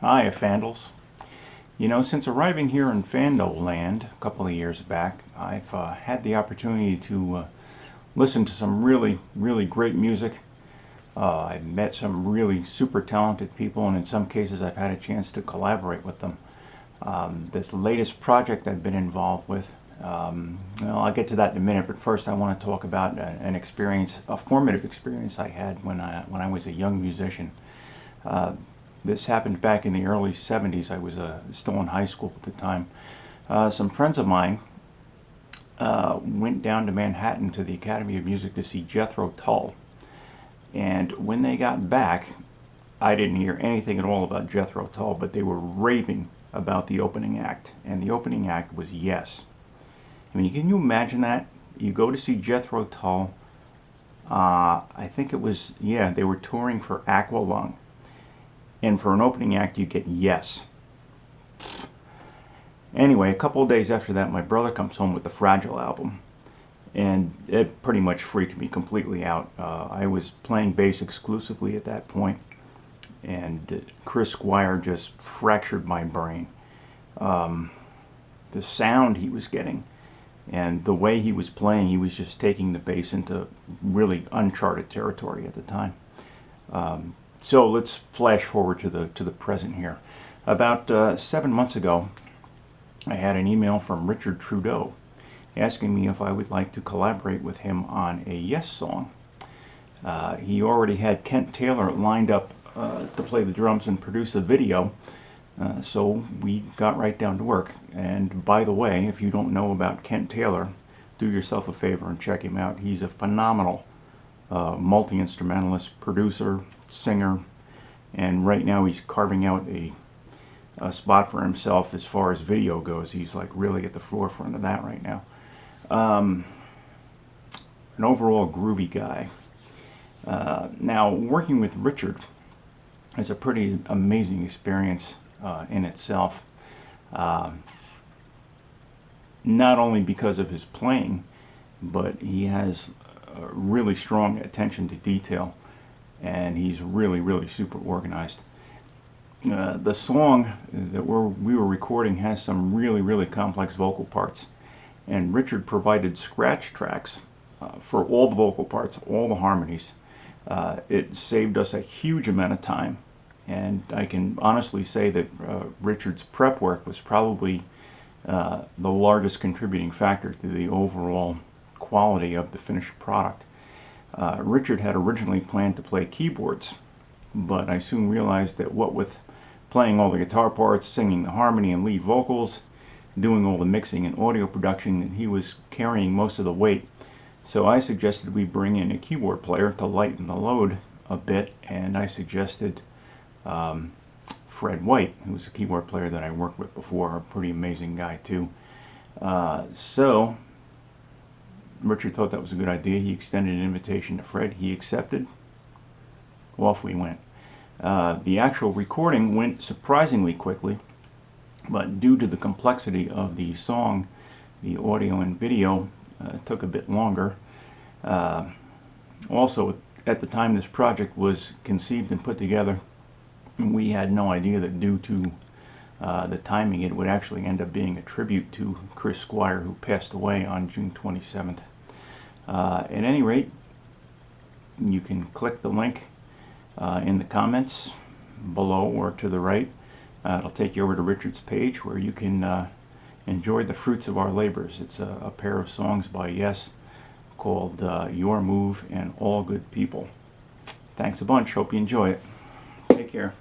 Hi, Fandles. You know, since arriving here in Fandle land a couple of years back, I've had the opportunity to listen to some really great music. I've met some really super talented people, and in some cases I've had a chance to collaborate with them. This latest project I've been involved with, well, I'll get to that in a minute, but first I want to talk about an experience, a formative experience I had when I was a young musician. This happened back in the early 70s. I was still in high school at the time. Some friends of mine went down to Manhattan to the Academy of Music to see Jethro Tull. And when they got back, I didn't hear anything at all about Jethro Tull, but they were raving about the opening act. And the opening act was Yes. I mean, can you imagine that? You go to see Jethro Tull. I think it was, yeah, they were touring for Aqualung. And for an opening act, you get Yes. Anyway, a couple of days after that, my brother comes home with the Fragile album. And it pretty much freaked me completely out. I was playing bass exclusively at that point. And Chris Squire just fractured my brain. The sound he was getting and the way he was playing, he was just taking the bass into really uncharted territory at the time. So let's flash forward to the present here. About 7 months ago, I had an email from Richard Trudeau asking me if I would like to collaborate with him on a Yes song. He already had Kent Taylor lined up to play the drums and produce a video, so we got right down to work. And by the way, if you don't know about Kent Taylor, do yourself a favor and check him out. He's a phenomenal multi-instrumentalist, producer, singer, and right now he's carving out a spot for himself as far as video goes. He's like really at the forefront of that right now. An overall groovy guy. Now, working with Richard is a pretty amazing experience in itself. Not only because of his playing, but he has really strong attention to detail, and he's really super organized. The song that we were recording has some really complex vocal parts, and Richard provided scratch tracks for all the vocal parts, all the harmonies. It saved us a huge amount of time, and I can honestly say that Richard's prep work was probably the largest contributing factor to the overall quality of the finished product. Richard had originally planned to play keyboards, but I soon realized that what with playing all the guitar parts, singing the harmony and lead vocals, doing all the mixing and audio production, that he was carrying most of the weight. So I suggested we bring in a keyboard player to lighten the load a bit, and I suggested Fred White, who was a keyboard player that I worked with before, a pretty amazing guy too. So Richard thought that was a good idea. He extended an invitation to Fred. He accepted. Off we went. The actual recording went surprisingly quickly, but due to the complexity of the song, the audio and video took a bit longer. Also, at the time this project was conceived and put together, we had no idea that due to the timing, it would actually end up being a tribute to Chris Squire, who passed away on June 27th. At any rate, you can click the link in the comments below or to the right. It'll take you over to Richard's page where you can enjoy the fruits of our labors. It's a pair of songs by Yes called Your Move and All Good People. Thanks a bunch. Hope you enjoy it. Take care.